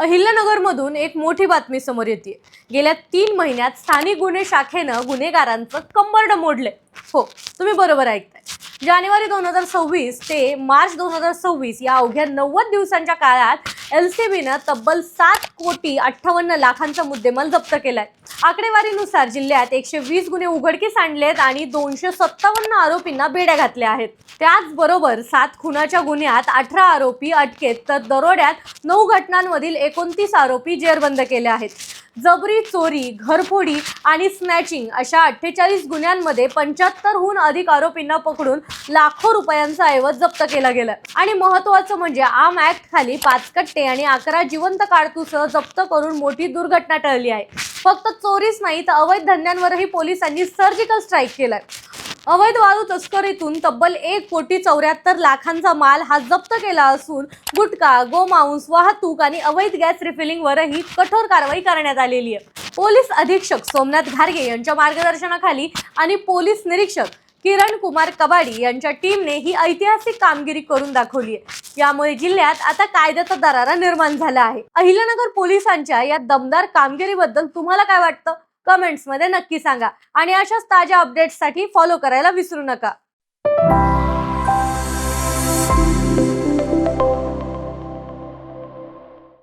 अहिल्यानगरमधून एक मोठी बातमी समोर येते। गेल्या 3 महिन्यात स्थानिक गुन्हे शाखेनं गुन्हेगारांचं कंबरडं मोडले। हो, तुम्ही बरोबर ऐकताय। जानेवारी 2026 ते मार्च 2026 या अवघ्या 90 दिवसांच्या काळात LCBनं तब्बल 7,58,00,000चा मुद्देमाल जप्त केलाय। आकडेवारीनुसार जिल्ह्यात 120 गुन्हे उघडकीस आणलेत आणि 257 आरोपींना बेड्या घातल्या आहेत। त्याचबरोबर 7 खुनाच्या गुन्ह्यात 18 आरोपी अटकेत, तर दरोड्यात 9 घटनांमधील 29 आरोपी जेरबंद केले आहेत। जबरी, चोरी, घरफोडी आणि स्नॅचिंग अशा 48 गुन्ह्यांमध्ये 75हून अधिक आरोपींना पकडून लाखो रुपयांचा ऐवज जप्त केला गेला। आणि महत्त्वाचं म्हणजे आर्म ऍक्ट खाली 5 कट्टे आणि 11 जिवंत कारतूसं जप्त करून मोठी दुर्घटना टळली आहे। फक्त चोरीच नाही तर अवैध धंद्यांवरही पोलिसांनी सर्जिकल स्ट्राईक केलाय। अवैध वाळू तस्करीतून तब्बल 1,74,00,00,000चा माल हा जप्त केला असून गुटखा, गोमांस, वाहतूक आणि अवैध गॅस रिफिलिंगवरही कठोर कारवाई करण्यात आलेली आहे। पोलीस अधीक्षक सोमनाथ घारगे यांच्या मार्गदर्शनाखाली आणि पोलीस निरीक्षक किरण कुमार कबाडी यांच्या टीमने ही ऐतिहासिक कामगिरी करून दाखवली आहे। यामुळे जिल्ह्यात आता कायद्याचा दरारा निर्माण झाला आहे। अहिल्यानगर पोलिसांच्या या दमदार कामगिरीबद्दल तुम्हाला काय वाटतं? कमेंट्स मध्ये नक्की सांगा आणि अशाच ताज्या अपडेट्ससाठी फॉलो करायला विसरू नका।